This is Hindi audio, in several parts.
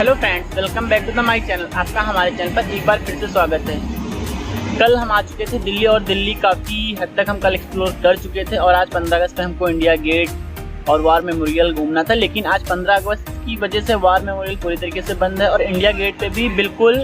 Hello friends, welcome back to the my channel. आपका हमारे चैनल पर एक बार फिर से स्वागत है। कल हम आ चुके थे दिल्ली और दिल्ली काफ़ी हद तक हम कल एक्सप्लोर कर चुके थे और आज 15 अगस्त पे हमको इंडिया गेट और वार मेमोरियल घूमना था। लेकिन आज 15 अगस्त की वजह से वार मेमोरियल पूरी तरीके से बंद है और इंडिया गेट पे भी बिल्कुल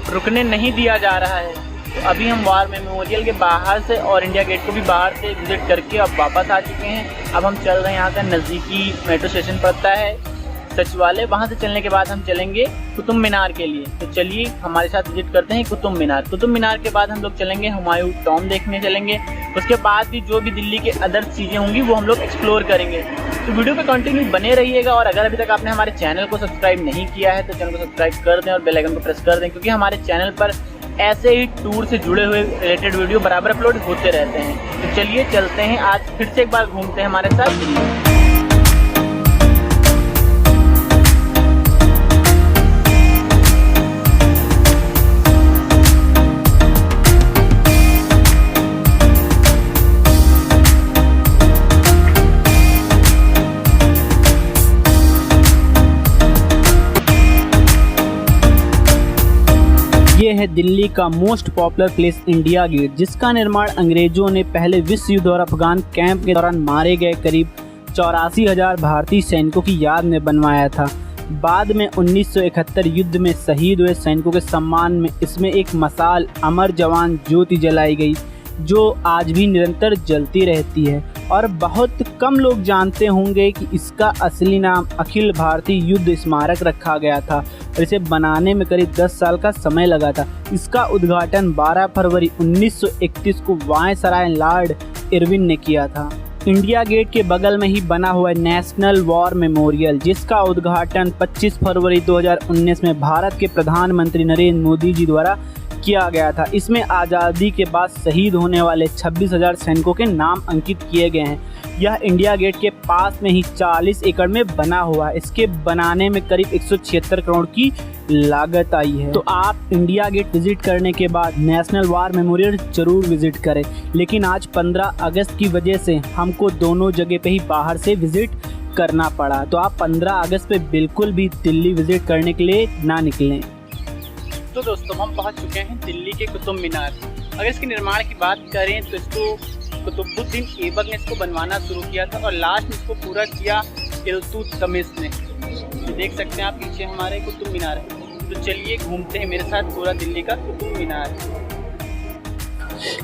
रुकने नहीं दिया जा रहा है। तो अभी हम वार मेमोरियल के बाहर से और इंडिया गेट को भी बाहर से विजिट करके अब वापस आ चुके हैं। अब हम चल रहे हैं, यहाँ का नज़दीकी मेट्रो स्टेशन पड़ता है सचिवालय। वहाँ से चलने के बाद हम चलेंगे कुतुब मीनार के लिए। तो चलिए हमारे साथ विजिट करते हैं कुतुब मीनार। कुतुब मीनार के बाद हम लोग चलेंगे हुमायूं टॉम देखने चलेंगे। उसके बाद भी जो भी दिल्ली के अदर चीज़ें होंगी वो हम लोग एक्सप्लोर करेंगे। तो वीडियो पे कंटिन्यू बने रहिएगा और अगर अभी तक आपने हमारे चैनल को सब्सक्राइब नहीं किया है तो चैनल को सब्सक्राइब कर दें और बेल आइकन को प्रेस कर दें, क्योंकि हमारे चैनल पर ऐसे ही टूर से जुड़े हुए रिलेटेड वीडियो बराबर अपलोड होते रहते हैं। तो चलिए चलते हैं, आज फिर से एक बार घूमते हैं हमारे साथ दिल्ली। ये है दिल्ली का most popular place India Gate, जिसका निर्माण अंग्रेजों ने पहले विश्व युद्ध और अफगान कैंप के दौरान मारे गए करीब 84,000 भारतीय सैनिकों की याद में बनवाया था। बाद में 1971 युद्ध में शहीद हुए सैनिकों के सम्मान में इसमें एक मसाल अमर जवान ज्योति जलाई गई, जो आज भी निरंतर जलती रहती है। और बहुत कम लोग जानते होंगे कि इसका असली नाम अखिल भारतीय युद्ध स्मारक रखा गया था और इसे बनाने में करीब 10 साल का समय लगा था। इसका उद्घाटन 12 फरवरी 1931 को वायसराय लॉर्ड इरविन ने किया था। इंडिया गेट के बगल में ही बना हुआ है नेशनल वॉर मेमोरियल, जिसका उद्घाटन 25 फरवरी 2019 में भारत के प्रधानमंत्री नरेंद्र मोदी जी द्वारा किया गया था। इसमें आज़ादी के बाद शहीद होने वाले 26,000 सैनिकों के नाम अंकित किए गए हैं। यह इंडिया गेट के पास में ही 40 एकड़ में बना हुआ है। इसके बनाने में करीब 176 करोड़ की लागत आई है। तो आप इंडिया गेट विजिट करने के बाद नेशनल वार मेमोरियल जरूर विजिट करें। लेकिन आज 15 अगस्त की वजह से हमको दोनों जगह पे ही बाहर से विजिट करना पड़ा। तो आप 15 अगस्त पे बिल्कुल भी दिल्ली विजिट करने के लिए ना निकलें। तो दोस्तों, हम पहुंच चुके हैं दिल्ली के कुतुब मीनार। अगर इसके निर्माण की बात करें तो इसको कुतुबुद्दीन ऐबक ने इसको बनवाना शुरू किया था और लास्ट में इसको पूरा किया इल्तुतमिश ने। तो देख सकते हैं आप पीछे हमारे कुतुब मीनार है। तो चलिए घूमते हैं मेरे साथ पूरा दिल्ली का कुतुब मीनार।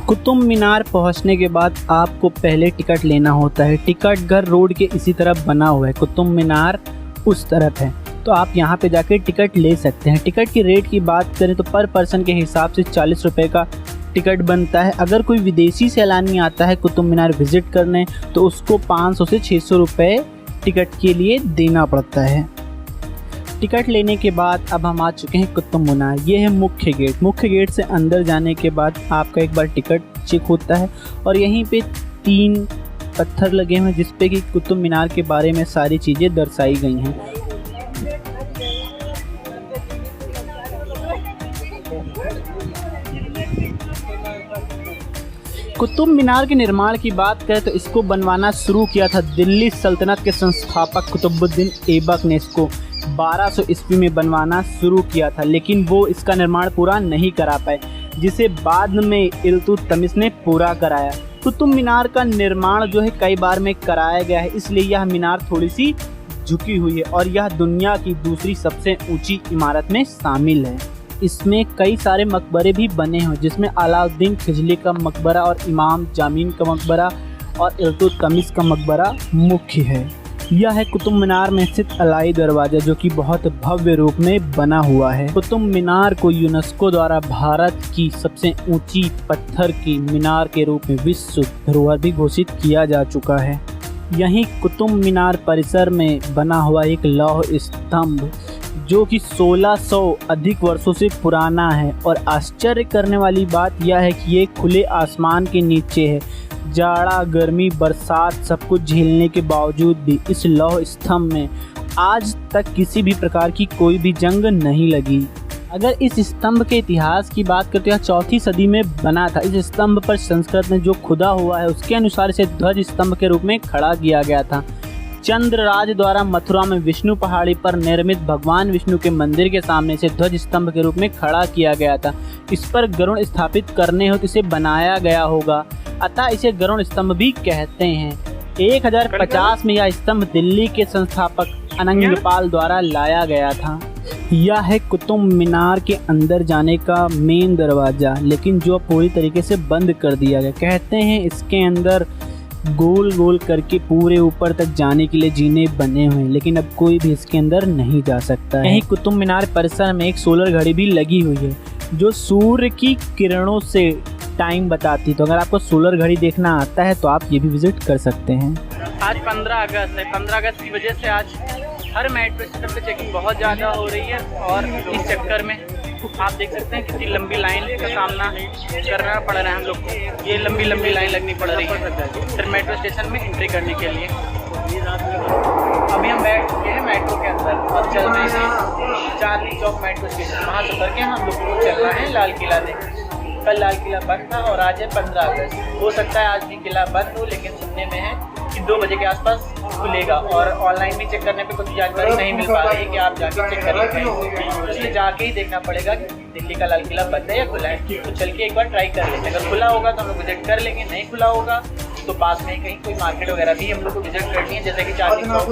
कुतुब मीनार पहुंचने के बाद आपको पहले टिकट लेना होता है। टिकट घर रोड के इसी तरफ बना हुआ है, कुतुब मीनार उस तरफ है। तो आप यहाँ पे जाके टिकट ले सकते हैं। टिकट की रेट की बात करें तो पर पर्सन के हिसाब से 40 रुपये का टिकट बनता है। अगर कोई विदेशी सैलानी आता है कुतुब मीनार विजिट करने तो उसको 500 से 600 रुपये टिकट के लिए देना पड़ता है। टिकट लेने के बाद अब हम आ चुके हैं कुतुब मीनार। ये है मुख्य गेट। मुख्य गेट से अंदर जाने के बाद आपका एक बार टिकट चेक होता है और यहीं पे 3 पत्थर लगे हुए हैं जिसपे कि कुतुब मीनार के बारे में सारी चीज़ें दर्शाई गई हैं। कुतुब मीनार के निर्माण की बात करें तो इसको बनवाना शुरू किया था दिल्ली सल्तनत के संस्थापक कुतुबुद्दीन ऐबक ने। इसको 1200 ईस्वी में बनवाना शुरू किया था, लेकिन वो इसका निर्माण पूरा नहीं करा पाए, जिसे बाद में इल्तुतमिश ने पूरा कराया। कुतुब मीनार का निर्माण जो है कई बार में कराया गया है, इसलिए यह मीनार थोड़ी सी झुकी हुई है और यह दुनिया की दूसरी सबसे ऊंची इमारत में शामिल है। इसमें कई सारे मकबरे भी बने हैं, जिसमें अलाउद्दीन खिलजी का मकबरा और इमाम जामीन का मकबरा और इल्तुतमिश का मकबरा मुख्य है। यह है कुतुब मीनार में स्थित अलाई दरवाज़ा, जो कि बहुत भव्य रूप में बना हुआ है। कुतुब मीनार को यूनेस्को द्वारा भारत की सबसे ऊंची पत्थर की मीनार के रूप में विश्व धरोहर भी घोषित किया जा चुका है। यहीं कुतुब मीनार परिसर में बना हुआ एक लौह स्तंभ जो कि 1600 अधिक वर्षों से पुराना है और आश्चर्य करने वाली बात यह है कि ये खुले आसमान के नीचे है। जाड़ा, गर्मी, बरसात सब कुछ झेलने के बावजूद भी इस लौह स्तंभ में आज तक किसी भी प्रकार की कोई भी जंग नहीं लगी। अगर इस स्तंभ के इतिहास की बात करते हैं, 4वीं सदी में बना था। इस स्तंभ पर संस्कृत में जो खुदा हुआ है उसके अनुसार इसे ध्वज स्तंभ के रूप में खड़ा किया गया था। चंद्रराज द्वारा मथुरा में विष्णु पहाड़ी पर निर्मित भगवान विष्णु के मंदिर के सामने से ध्वज स्तंभ के रूप में खड़ा किया गया था। इस पर गरुड़ स्थापित करने हेतु इसे बनाया गया होगा, अतः इसे गरुड़ स्तंभ भी कहते हैं। 1050 में यह स्तंभ दिल्ली के संस्थापक अनंगपाल द्वारा लाया गया था। यह है कुतुब मीनार के अंदर जाने का मेन दरवाज़ा, लेकिन जो पूरी तरीके से बंद कर दिया गया। कहते हैं इसके अंदर गोल गोल करके पूरे ऊपर तक जाने के लिए जीने बने हुए हैं, लेकिन अब कोई भी इसके अंदर नहीं जा सकता है। यहीं कुतुब मीनार परिसर में एक सोलर घड़ी भी लगी हुई है जो सूर्य की किरणों से टाइम बताती है। तो अगर आपको सोलर घड़ी देखना आता है तो आप ये भी विजिट कर सकते हैं। आज 15 अगस्त है। 15 अगस्त की वजह से आज हर मेट्रो स्टेशन पे चेकिंग बहुत ज़्यादा हो रही है और इस चक्कर में आप देख सकते हैं कितनी लंबी लाइन का सामना करना पड़ रहा है हम लोग को। ये लंबी लंबी लाइन लगनी पड़ रही है फिर मेट्रो स्टेशन में एंट्री करने के लिए। अभी हम बैठ चुके हैं मेट्रो के अंदर और चल रहे हैं चांदनी चौक मेट्रो स्टेशन। वहाँ से उतर के हम लोग को चलना है लाल किला देखने। कल लाल किला बंद था और आज है 15 अगस्त। हो सकता है आज भी किला बंद हो, लेकिन सुनने में है कि 2 बजे के आसपास खुलेगा और ऑनलाइन भी चेक करने पे कुछ जानकारी नहीं मिल पा रही है कि आप जाके चेक करेंगे, इसलिए जाके ही देखना पड़ेगा कि दिल्ली का लाल किला बंद है या खुला है। तो चल के एक बार ट्राई कर लेते हैं। अगर खुला होगा तो हम लोग विजिट कर लेंगे, नहीं खुला होगा तो पास में कहीं कोई मार्केट वगैरह भी हम लोग को विजिट करनी है, जैसे कि चांदनी चौक।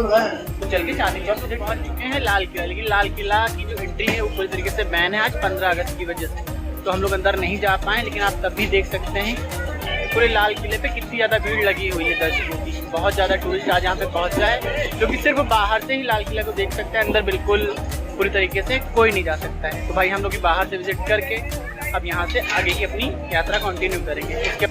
तो चल के चांदनी चौक विजिट पहुँच चुके हैं लाल किला। लेकिन लाल किला की जो एंट्री है वो पूरी तरीके से बैन है आज 15 अगस्त की वजह से, तो हम लोग अंदर नहीं जा पाए। लेकिन आप तब भी देख सकते हैं पूरे लाल किले पे कितनी ज़्यादा भीड़ लगी हुई है दर्शकों की। बहुत ज़्यादा टूरिस्ट आज यहाँ पे पहुँच रहा है, जो कि सिर्फ बाहर से ही लाल किला को देख सकते हैं, अंदर बिल्कुल पूरी तरीके से कोई नहीं जा सकता है। तो भाई हम लोग भी बाहर से विजिट करके अब यहाँ से आगे की अपनी यात्रा कंटिन्यू करेंगे।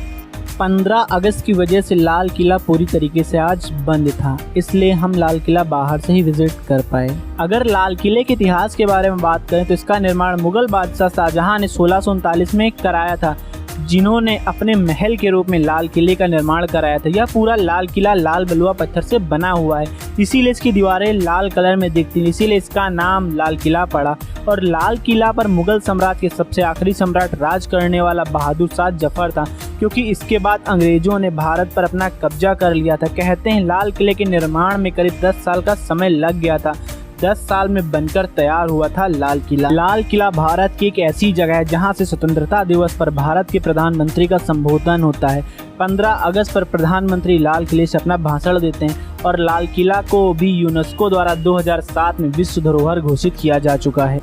15 अगस्त की वजह से लाल किला पूरी तरीके से आज बंद था, इसलिए हम लाल किला बाहर से ही विजिट कर पाए। अगर लाल किले के इतिहास के बारे में बात करें तो इसका निर्माण मुगल बादशाह शाहजहां ने 1639 में कराया था, जिन्होंने अपने महल के रूप में लाल किले का निर्माण कराया था। यह पूरा लाल किला लाल बलुआ पत्थर से बना हुआ है, इसीलिए इसकी दीवारें लाल कलर में दिखती हैं, इसीलिए इसका नाम लाल किला पड़ा। और लाल किला पर मुगल साम्राज्य के सबसे आखिरी सम्राट राज करने वाला बहादुर शाह जफर था, क्योंकि इसके बाद अंग्रेजों ने भारत पर अपना कब्जा कर लिया था। कहते हैं लाल किले के निर्माण में करीब 10 साल का समय लग गया था। 10 साल में बनकर तैयार हुआ था लाल किला। लाल किला भारत की एक ऐसी जगह है जहां से स्वतंत्रता दिवस पर भारत के प्रधानमंत्री का संबोधन होता है। 15 अगस्त पर प्रधानमंत्री लाल किले से अपना भाषण देते हैं और लाल किला को भी यूनेस्को द्वारा 2007 में विश्व धरोहर घोषित किया जा चुका है।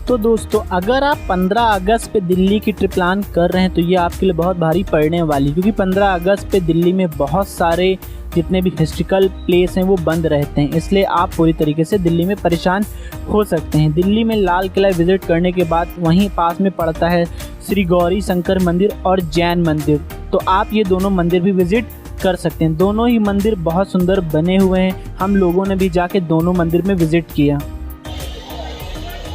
तो दोस्तों, अगर आप 15 अगस्त पे दिल्ली की ट्रिप प्लान कर रहे हैं तो ये आपके लिए बहुत भारी पड़ने वाली, क्योंकि 15 अगस्त पे दिल्ली में बहुत सारे जितने भी हिस्ट्रिकल प्लेस हैं वो बंद रहते हैं, इसलिए आप पूरी तरीके से दिल्ली में परेशान हो सकते हैं। दिल्ली में लाल किला विजिट करने के बाद वहीं पास में पड़ता है श्री गौरी शंकर मंदिर और जैन मंदिर, तो आप ये दोनों मंदिर भी विजिट कर सकते हैं। दोनों ही मंदिर बहुत सुंदर बने हुए हैं, हम लोगों ने भी जाके दोनों मंदिर में विजिट किया।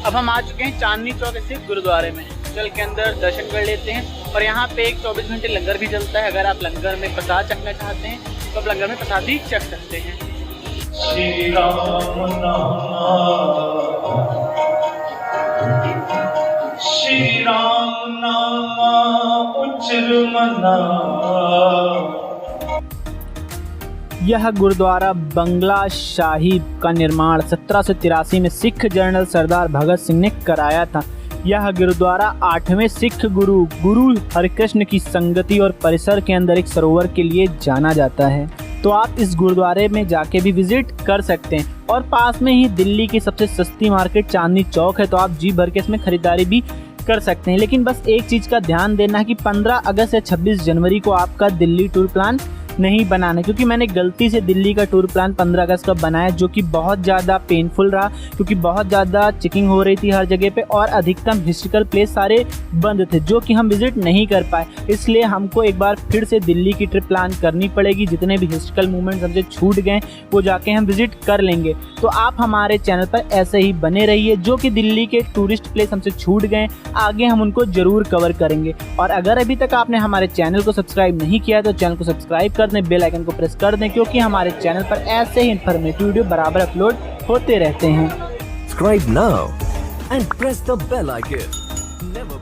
अब हम आ चुके हैं चांदनी चौक स्थित गुरुद्वारे में। चल के अंदर दर्शन कर लेते हैं और यहाँ पे एक 24 घंटे लंगर भी चलता है। अगर आप लंगर में प्रसाद चखना चाहते हैं तो आप लंगर में प्रसाद भी चख सकते हैं। श्री राम नाम उच्चर मना। यह गुरुद्वारा बंगला साहिब का निर्माण 1783 में सिख जनरल सरदार भगत सिंह ने कराया था। यह गुरुद्वारा 8वें सिख गुरु हरिकृष्ण की संगति और परिसर के अंदर एक सरोवर के लिए जाना जाता है। तो आप इस गुरुद्वारे में जाके भी विजिट कर सकते हैं और पास में ही दिल्ली की सबसे सस्ती मार्केट चांदनी चौक है, तो आप जी भर के इसमें खरीदारी भी कर सकते हैं। लेकिन बस एक चीज़ का ध्यान देना है कि 15 अगस्त या 26 जनवरी को आपका दिल्ली टूर प्लान नहीं बनाना, क्योंकि मैंने गलती से दिल्ली का टूर प्लान 15 अगस्त का बनाया, जो कि बहुत ज़्यादा पेनफुल रहा, क्योंकि बहुत ज़्यादा चेकिंग हो रही थी हर जगह पे और अधिकतम हिस्ट्रिकल प्लेस सारे बंद थे, जो कि हम विजिट नहीं कर पाए। इसलिए हमको एक बार फिर से दिल्ली की ट्रिप प्लान करनी पड़ेगी। जितने भी हिस्ट्रिकल मूवमेंट्स हमसे छूट गए वो जाके हम विजिट कर लेंगे। तो आप हमारे चैनल पर ऐसे ही बने रहिए, जो कि दिल्ली के टूरिस्ट प्लेस हमसे छूट गए आगे हम उनको ज़रूर कवर करेंगे। और अगर अभी तक आपने हमारे चैनल को सब्सक्राइब नहीं किया तो चैनल को सब्सक्राइब कर दें, बेल आइकन को प्रेस कर दें, क्योंकि हमारे चैनल पर ऐसे ही इन्फॉर्मेटिव वीडियो बराबर अपलोड होते रहते हैं। Subscribe now and press the bell icon. Never